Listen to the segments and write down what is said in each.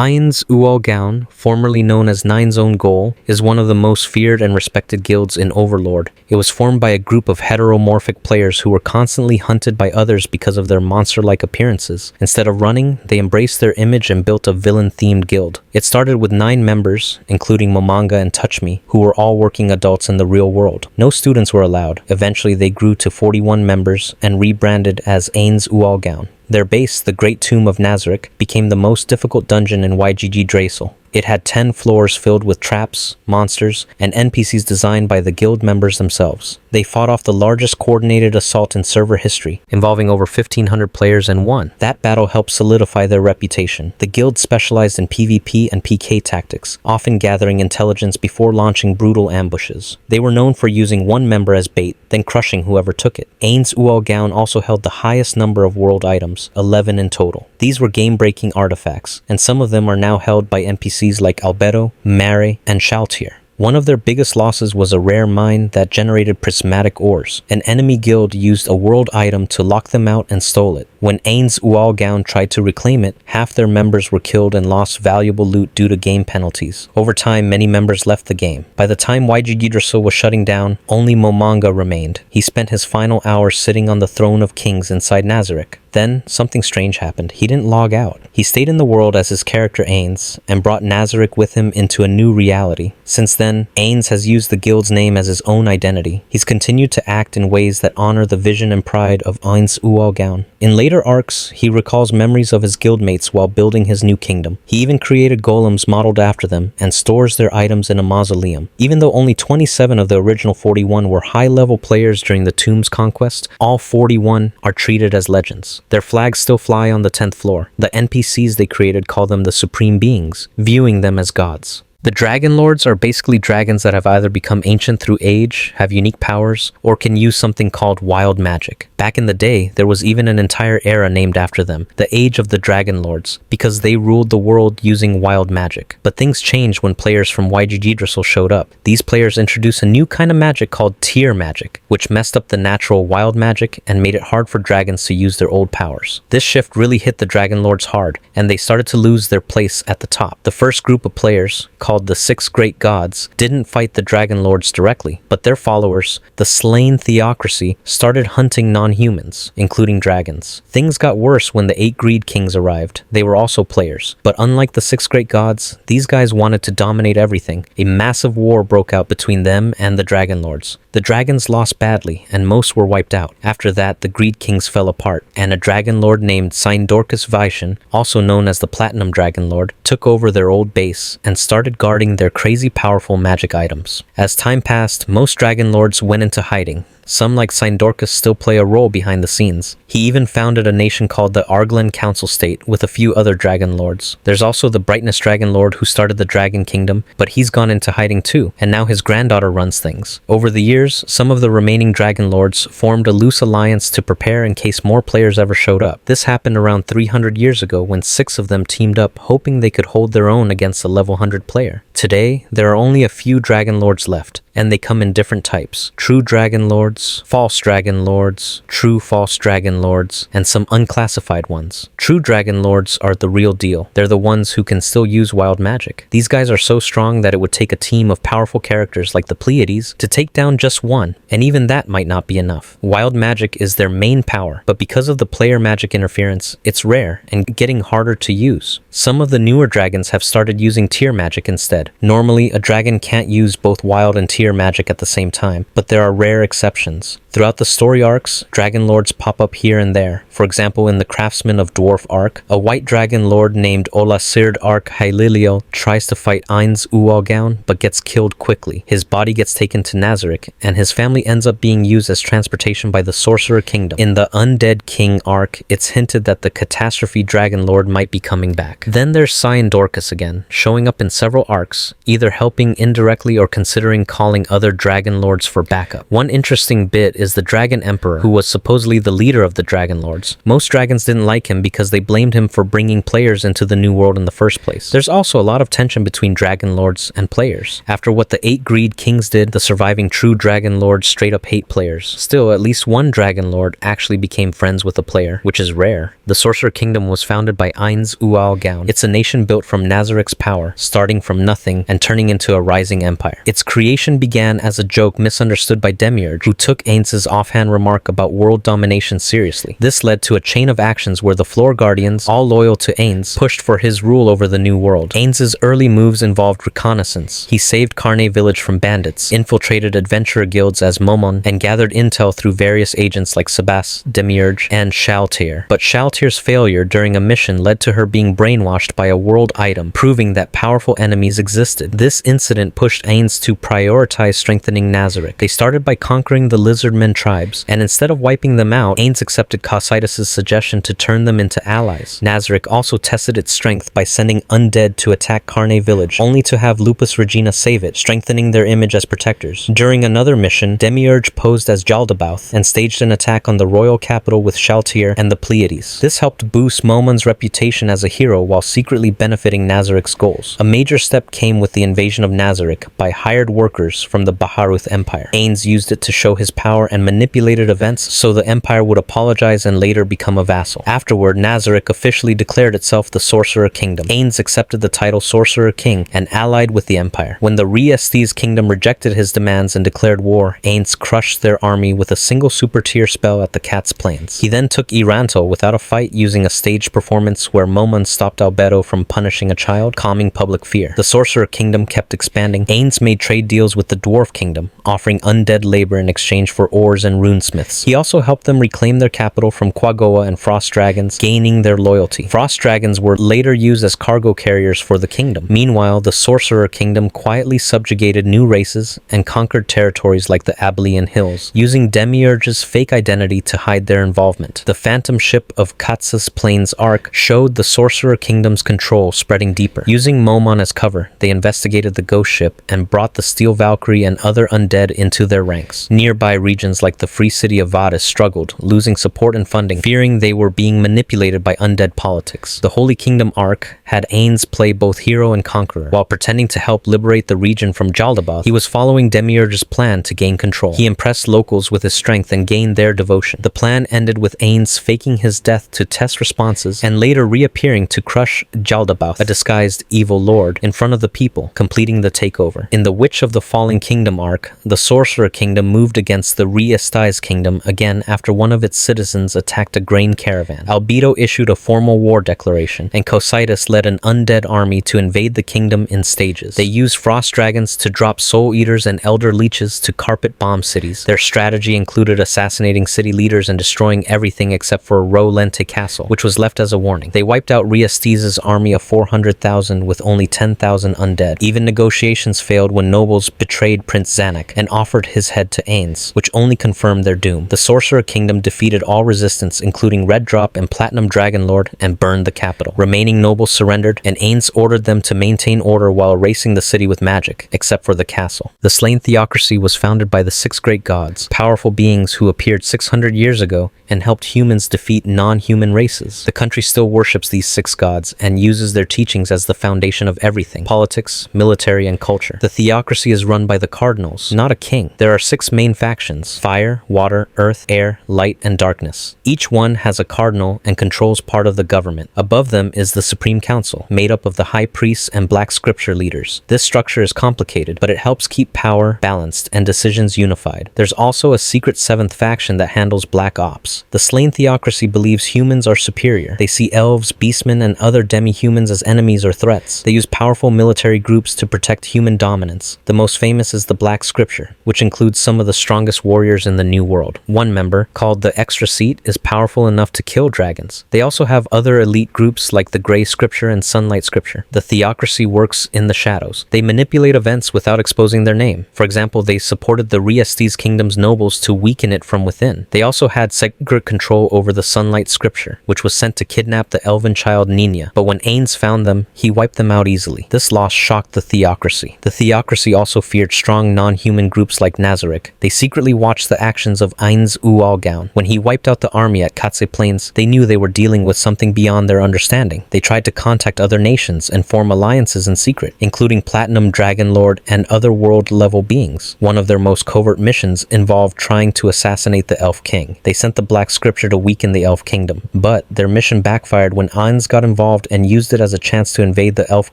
Ains U Gown, formerly known as Nine's Own Goal, is one of the most feared and respected guilds in Overlord. It was formed by a group of heteromorphic players who were constantly hunted by others because of their monster-like appearances. Instead of running, they embraced their image and built a villain-themed guild. It started with 9 members, including Momanga and Touch Me, who were all working adults in the real world. No students were allowed. Eventually, they grew to 41 members and rebranded as Ains U Gown. Their base, the Great Tomb of Nazarick, became the most difficult dungeon in YGG Dracel. It had 10 floors filled with traps, monsters, and NPCs designed by the guild members themselves. They fought off the largest coordinated assault in server history, involving over 1,500 players and won. That battle helped solidify their reputation. The guild specialized in PvP and PK tactics, often gathering intelligence before launching brutal ambushes. They were known for using one member as bait, then crushing whoever took it. Ains U Gown also held the highest number of world items, 11 in total. These were game-breaking artifacts, and some of them are now held by NPCs like Albedo, Mare, and Shaltir. One of their biggest losses was a rare mine that generated prismatic ores. An enemy guild used a world item to lock them out and stole it. When Ains U Gown tried to reclaim it, half their members were killed and lost valuable loot due to game penalties. Over time, many members left the game. By the time YGG Dracel was shutting down, only Momanga remained. He spent his final hours sitting on the throne of kings inside Nazarick. Then, something strange happened. He didn't log out. He stayed in the world as his character Ainz, and brought Nazarick with him into a new reality. Since then, Ainz has used the guild's name as his own identity. He's continued to act in ways that honor the vision and pride of Ains U Gown. In later arcs, he recalls memories of his guildmates while building his new kingdom. He even created golems modeled after them, and stores their items in a mausoleum. Even though only 27 of the original 41 were high-level players during the Tomb's conquest, all 41 are treated as legends. Their flags still fly on the 10th floor. The NPCs they created call them the Supreme Beings, viewing them as gods. The Dragon Lords are basically dragons that have either become ancient through age, have unique powers, or can use something called wild magic. Back in the day, there was even an entire era named after them, the Age of the Dragon Lords, because they ruled the world using wild magic. But things changed when players from YGG Dracel showed up. These players introduced a new kind of magic called tier magic, which messed up the natural wild magic and made it hard for dragons to use their old powers. This shift really hit the Dragon Lords hard, and they started to lose their place at the top. The first group of players, called the 6 Great Gods, didn't fight the Dragon Lords directly, but their followers, the Slane Theocracy, started hunting non-humans, including dragons. Things got worse when the 8 Greed Kings arrived. They were also players, but unlike the 6 Great Gods, these guys wanted to dominate everything. A massive war broke out between them and the Dragon Lords. The dragons lost badly, and most were wiped out. After that, the Greed Kings fell apart, and a Dragon Lord named Sindorcus Vishan, also known as the Platinum Dragon Lord, took over their old base and started guarding their crazy powerful magic items. As time passed, most Dragon Lords went into hiding. Some, like Sindorcus, still play a role behind the scenes. He even founded a nation called the Arglin Council state with a few other Dragon Lords. There's also the Brightness Dragon Lord who started the Dragon Kingdom, but he's gone into hiding too, and now his granddaughter runs things. Over the years, some of the remaining Dragon Lords formed a loose alliance to prepare in case more players ever showed up. This happened around 300 years ago when 6 of them teamed up, hoping they could hold their own against a level 100 player. Today, there are only a few Dragon Lords left, and they come in different types. True Dragon Lords, False Dragon Lords, True False Dragon Lords, and some unclassified ones. True Dragon Lords are the real deal. They're the ones who can still use wild magic. These guys are so strong that it would take a team of powerful characters like the Pleiades to take down just one, and even that might not be enough. Wild magic is their main power, but because of the player magic interference, it's rare and getting harder to use. Some of the newer dragons have started using tier magic instead. Normally, a dragon can't use both wild and tier magic at the same time, but there are rare exceptions. Throughout the story arcs, Dragon Lords pop up here and there. For example, in the Craftsman of Dwarf arc, a white Dragon Lord named Olasird Arc Hyliel tries to fight Ains U Gown, but gets killed quickly. His body gets taken to Nazarick, and his family ends up being used as transportation by the Sorcerer Kingdom. In the Undead King arc, it's hinted that the Catastrophe Dragon Lord might be coming back. Then there's Sindorcus again, showing up in several arcs, either helping indirectly or considering calling other Dragon Lords for backup. One interesting bit is the Dragon Emperor, who was supposedly the leader of the Dragon Lords. Most dragons didn't like him because they blamed him for bringing players into the New World in the first place. There's also a lot of tension between Dragon Lords and players. After what the 8 Greed Kings did, the surviving true Dragon Lords straight up hate players. Still, at least one Dragon Lord actually became friends with a player, which is rare. The Sorcerer Kingdom was founded by Ains U Gown. It's a nation built from Nazarik's power, starting from nothing and turning into a rising empire. Its creation began as a joke misunderstood by Demiurge, who took Ainz's offhand remark about world domination seriously. This led to a chain of actions where the Floor Guardians, all loyal to Ainz, pushed for his rule over the new world. Ainz's early moves involved reconnaissance. He saved Karne village from bandits, infiltrated adventurer guilds as Momon, and gathered intel through various agents like Sabas, Demiurge, and Shaltir. But Shaltir's failure during a mission led to her being brainwashed by a world item, proving that powerful enemies existed. This incident pushed Ainz to prioritize strengthening Nazarik. They started by conquering the Lizardmen tribes, and instead of wiping them out, Ainz accepted Cocytus' suggestion to turn them into allies. Nazarik also tested its strength by sending undead to attack Karne village, only to have Lupus Regina save it, strengthening their image as protectors. During another mission, Demiurge posed as Jaldabaoth and staged an attack on the royal capital with Shaltir and the Pleiades. This helped boost Momon's reputation as a hero while secretly benefiting Nazarik's goals. A major step came with the invasion of Nazarik by hired workers from the Baharuth Empire. Ainz used it to show his power and manipulated events so the empire would apologize and later become a vassal. Afterward, Nazarik officially declared itself the Sorcerer Kingdom. Ainz accepted the title Sorcerer King and allied with the empire. When the Re-Estes kingdom rejected his demands and declared war, Ainz crushed their army with a single super tier spell at the Cat's Plains. He then took Iranto without a fight using a staged performance where Momon stopped Albedo from punishing a child, calming public fear. The Sorcerer Kingdom kept expanding. Ainz made trade deals with the Dwarf Kingdom, offering undead labor in exchange for ores and runesmiths. He also helped them reclaim their capital from Quagoa and Frost Dragons, gaining their loyalty. Frost Dragons were later used as cargo carriers for the kingdom. Meanwhile, the Sorcerer Kingdom quietly subjugated new races and conquered territories like the Abelian Hills, using Demiurge's fake identity to hide their involvement. The phantom ship of Katsas Plains Ark showed the Sorcerer Kingdom's control spreading deeper. Using Momon as cover, they investigated the ghost ship and brought the Steel Valkyrie and other undead into their ranks. Nearby regions like the free city of Vadis struggled, losing support and funding, fearing they were being manipulated by undead politics. The Holy Kingdom Ark had Ainz play both hero and conqueror. While pretending to help liberate the region from Jaldabaoth, he was following Demiurge's plan to gain control. He impressed locals with his strength and gained their devotion. The plan ended with Ainz faking his death to test responses and later reappearing to crush Jaldabaoth, a disguised evil lord, in front of the people, completing the takeover. In the Witch of the Fallen Kingdom arc, the Sorcerer Kingdom moved against the Re-Estes Kingdom again after one of its citizens attacked a grain caravan. Albedo issued a formal war declaration, and Cocytus led an undead army to invade the kingdom in stages. They used frost dragons to drop soul eaters and elder leeches to carpet bomb cities. Their strategy included assassinating city leaders and destroying everything except for Rolente Castle, which was left as a warning. They wiped out Re-Estes' army of 400,000 with only 10,000 undead. Even negotiations failed when nobles betrayed Prince Zanuck and offered his head to Ainz, which only confirmed their doom. The Sorcerer Kingdom defeated all resistance, including Red Drop and Platinum Dragonlord, and burned the capital. Remaining nobles surrendered, and Ainz ordered them to maintain order while erasing the city with magic, except for the castle. The Slane Theocracy was founded by the 6 great gods, powerful beings who appeared 600 years ago and helped humans defeat non-human races. The country still worships these 6 gods and uses their teachings as the foundation of everything: politics, military, and culture. The theocracy is run by the cardinals, not a king. There are 6 main factions: fire, water, earth, air, light, and darkness. Each one has a cardinal and controls part of the government. Above them is the Supreme Council, made up of the high priests and black scripture leaders. This structure is complicated, but it helps keep power balanced and decisions unified. There's also a secret 7th faction that handles black ops. The Slane Theocracy believes humans are superior. They see elves, beastmen, and other demi-humans as enemies or threats. They use powerful military groups to protect human dominance. The most famous is the Black Scripture, which includes some of the strongest warriors in the New World. One member, called the Extra Seat, is powerful enough to kill dragons. They also have other elite groups like the Grey Scripture and sunlight scripture. The Theocracy works in the shadows. They manipulate events without exposing their name. For example, they supported the Riestes Kingdom's nobles to weaken it from within. They also had secret control over the sunlight scripture, which was sent to kidnap the elven child Nina, but when Ainz found them, he wiped them out easily. This loss shocked the Theocracy. The Theocracy also feared strong non-human groups like Nazarick. They secretly watched the actions of Ains U Gown. When he wiped out the army at Katse Plains, they knew they were dealing with something beyond their understanding. They tried to contact other nations and form alliances in secret, including Platinum Dragon Lord and other world-level beings. One of their most covert missions involved trying to assassinate the Elf King. They sent the Black Scripture to weaken the Elf Kingdom, but their mission backfired when Ainz got involved and used it as a chance to invade the Elf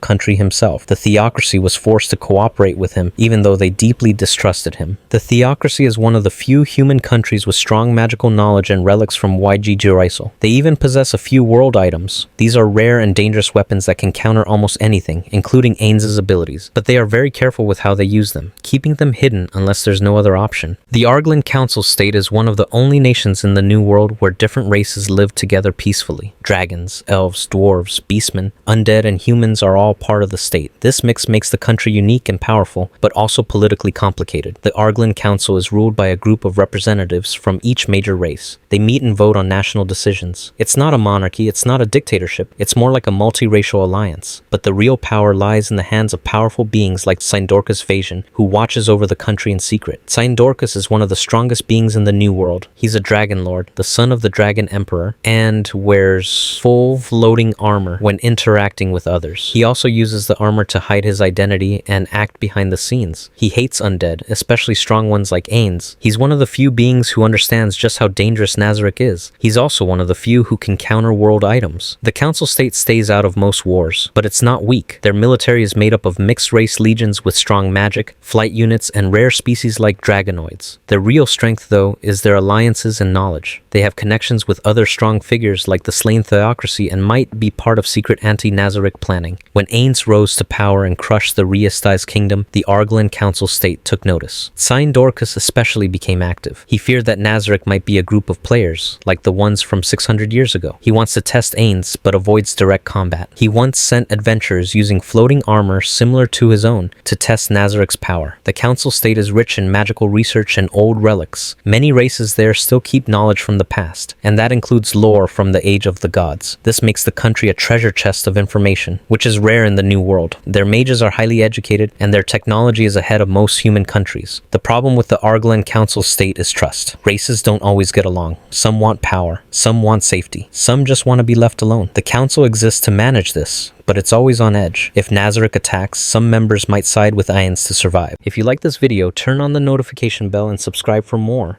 country himself. The Theocracy was forced to cooperate with him, even though they deeply distrusted him. The Theocracy is one of the few human countries with strong magical knowledge and relics from YG Jiraisal. They even possess a few world items. These are rare and dangerous weapons that can counter almost anything, including Ainz's abilities, but they are very careful with how they use them, keeping them hidden unless there's no other option. The Arglin Council state is one of the only nations in the New World where different races live together peacefully. Dragons, elves, dwarves, beastmen, undead, and humans are all part of the state. This mix makes the country unique and powerful, but also politically complicated. The Arglin Council is ruled by a group of representatives from each major race. They meet and vote on national decisions. It's not a monarchy, it's not a dictatorship, it's more like a multiracial alliance. But the real power lies in the hands of powerful beings like Dorcas Vasion, who watches over the country in secret. Dorcas is one of the strongest beings in the New World. He's a dragon lord, the son of the Dragon Emperor, and wears full floating armor when interacting with others. He also uses the armor to hide his identity and act behind the scenes. He hates undead, especially strong ones like Ainz. He's one of the few beings who understands just how dangerous Nazarick is. He's also one of the few who can counter world items. The council state stays out of most wars, but it's not weak. Their military is made up of mixed race legions with strong magic, flight units, and rare species like dragonoids. Their real strength, though, is their alliances and knowledge. They have connections with other strong figures like the Slane Theocracy and might be part of secret anti-Nazarick planning. When Ainz rose to power and crushed the Riestes Kingdom, the Arglin Council state took notice. Dorcas especially became active. He feared that Nazarick might be a group of players, like the ones from 600 years ago. He wants to test Ainz, but avoids direct combat. He once sent adventurers using floating armor similar to his own to test Nazarick's power. The council state is rich in magical research and old relics. Many races there still keep knowledge from the past, and that includes lore from the Age of the Gods. This makes the country a treasure chest of information, which is rare in the New World. Their mages are highly educated, and their technology is ahead of most human countries. The problem with the Arglin Council state is trust. Races don't always get along. Some want power, some want safety, some just want to be left alone. The council exists to manage this, but it's always on edge. If Nazarick attacks, some members might side with Ainz to survive. If you like this video, turn on the notification bell and subscribe for more.